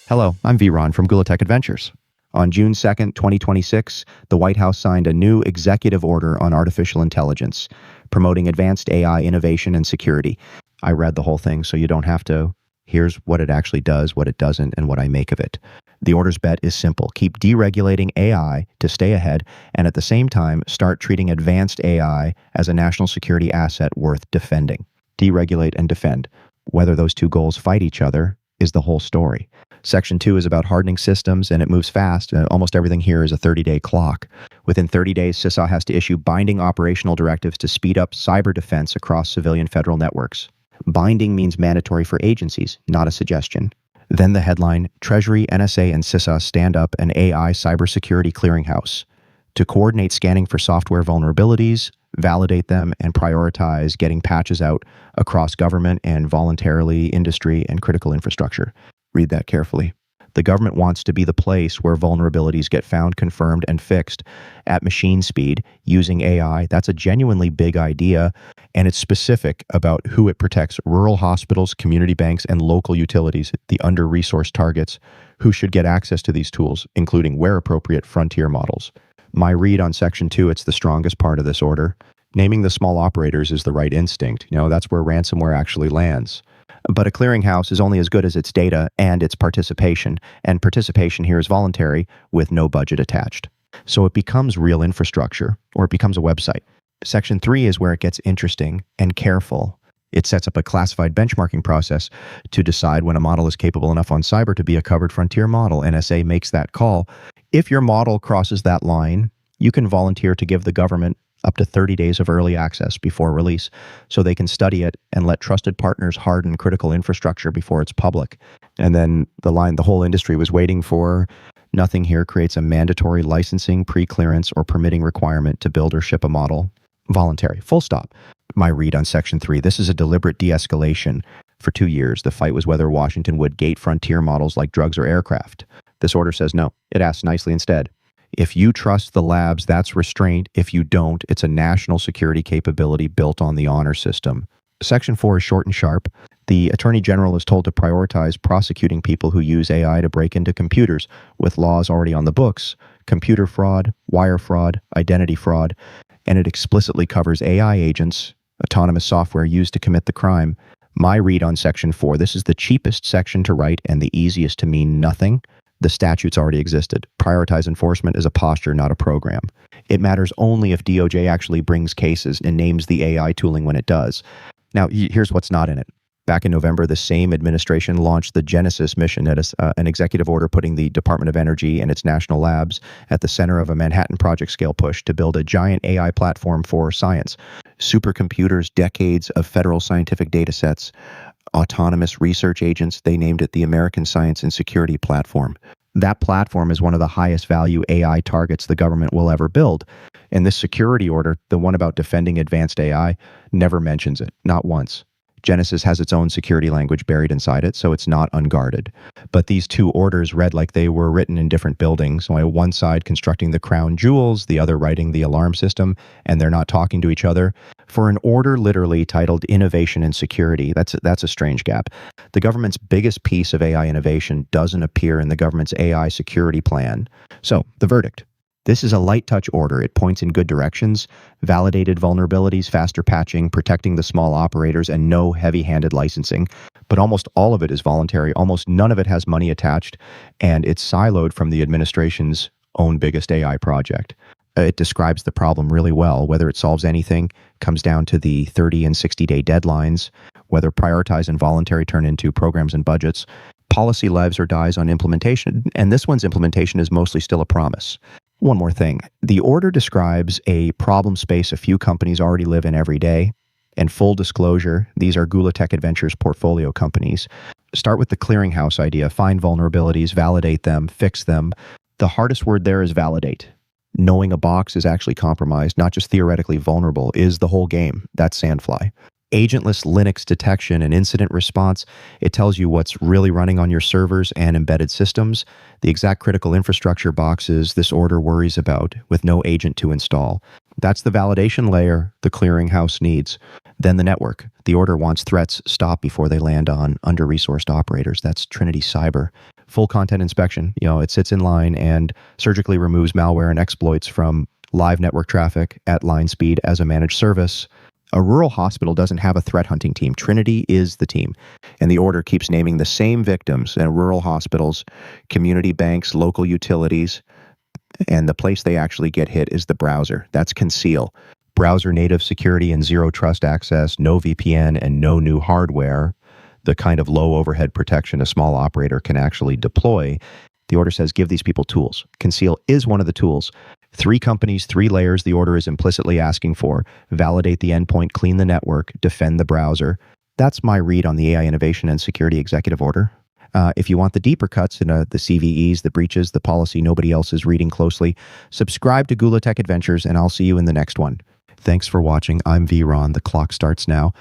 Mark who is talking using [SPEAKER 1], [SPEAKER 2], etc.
[SPEAKER 1] Hello, I'm vRon from Gula Adventures. On June 2nd, 2026, the White House signed a new executive order on artificial intelligence, promoting advanced AI innovation and security. I read the whole thing, so you don't have to. Here's what it actually does, what it doesn't, and what I make of it. The order's bet is simple. Keep deregulating AI to stay ahead, and at the same time, start treating advanced AI as a national security asset worth defending. Deregulate and defend. Whether those two goals fight each other is the whole story. Section 2 is about hardening systems, and it moves fast. Almost everything here is a 30-day clock. Within 30 days, CISA has to issue binding operational directives to speed up cyber defense across civilian federal networks. Binding means mandatory for agencies, not a suggestion. Then the headline, Treasury, NSA, and CISA stand up an AI cybersecurity clearinghouse to coordinate scanning for software vulnerabilities, validate them, and prioritize getting patches out across government and voluntarily industry and critical infrastructure. Read that carefully. The government wants to be the place where vulnerabilities get found, confirmed, and fixed at machine speed using AI. That's a genuinely big idea, and it's specific about who it protects: rural hospitals, community banks, and local utilities, the under-resourced targets who should get access to these tools, including, where appropriate, frontier models. My read on Section 2, it's the strongest part of this order. Naming the small operators is the right instinct. That's where ransomware actually lands. But a clearinghouse is only as good as its data and its participation, and participation here is voluntary with no budget attached. So it becomes real infrastructure, or it becomes a website. Section 3 is where it gets interesting and careful. It sets up a classified benchmarking process to decide when a model is capable enough on cyber to be a covered frontier model. NSA makes that call. If your model crosses that line, you can volunteer to give the government up to 30 days of early access before release, so they can study it and let trusted partners harden critical infrastructure before it's public. And then the whole industry was waiting for. Nothing here creates a mandatory licensing, preclearance, or permitting requirement to build or ship a model. Voluntary. Full stop. My read on Section 3, this is a deliberate de-escalation. For 2 years, the fight was whether Washington would gate frontier models like drugs or aircraft. This order says no. It asks nicely instead. If you trust the labs, that's restraint. If you don't, it's a national security capability built on the honor system. Section 4 is short and sharp. The Attorney General is told to prioritize prosecuting people who use AI to break into computers, with laws already on the books: computer fraud, wire fraud, identity fraud, and it explicitly covers AI agents, autonomous software used to commit the crime. My read on Section 4, this is the cheapest section to write and the easiest to mean nothing. The statutes already existed. Prioritize enforcement is a posture, not a program. It matters only if DOJ actually brings cases and names the AI tooling when it does. Now, here's what's not in it. Back in November, the same administration launched the Genesis mission, an executive order putting the Department of Energy and its national labs at the center of a Manhattan Project scale push to build a giant AI platform for science. Supercomputers, decades of federal scientific data sets, autonomous research agents. They named it the American Science and Security Platform. That platform is one of the highest value AI targets the government will ever build. And this security order, the one about defending advanced AI, never mentions it, not once. Genesis has its own security language buried inside it, so it's not unguarded. But these two orders read like they were written in different buildings. So one side constructing the crown jewels, the other writing the alarm system, and they're not talking to each other. For an order literally titled Innovation and Security, that's a strange gap. The government's biggest piece of AI innovation doesn't appear in the government's AI security plan. So, the verdict. This is a light touch order. It points in good directions: validated vulnerabilities, faster patching, protecting the small operators, and no heavy-handed licensing. But almost all of it is voluntary. Almost none of it has money attached, and it's siloed from the administration's own biggest AI project. It describes the problem really well. Whether it solves anything comes down to the 30 and 60-day deadlines, whether prioritize and voluntary turn into programs and budgets. Policy lives or dies on implementation, and this one's implementation is mostly still a promise. One more thing. The order describes a problem space a few companies already live in every day. And full disclosure, these are Gula Adventures portfolio companies. Start with the clearinghouse idea. Find vulnerabilities, validate them, fix them. The hardest word there is validate. Knowing a box is actually compromised, not just theoretically vulnerable, is the whole game. That's Sandfly. Agentless Linux detection and incident response. It tells you what's really running on your servers and embedded systems. The exact critical infrastructure boxes this order worries about, with no agent to install. That's the validation layer the clearinghouse needs. Then the network. The order wants threats stopped before they land on under-resourced operators. That's Trinity Cyber. full content inspection. It sits in line and surgically removes malware and exploits from live network traffic at line speed as a managed service. A rural hospital doesn't have a threat hunting team. Trinity is the team. And the order keeps naming the same victims in rural hospitals, community banks, local utilities, and the place they actually get hit is the browser. That's Conceal. Browser native security and zero trust access, no VPN, and no new hardware, the kind of low overhead protection a small operator can actually deploy. The order says give these people tools. Conceal is one of the tools. 3 companies, 3 layers the order is implicitly asking for. Validate the endpoint, clean the network, defend the browser. That's my read on the AI Innovation and Security Executive Order. If you want the deeper cuts in the CVEs, the breaches, the policy nobody else is reading closely, subscribe to Gula Tech Adventures, and I'll see you in the next one. Thanks for watching. I'm vRon. The clock starts now.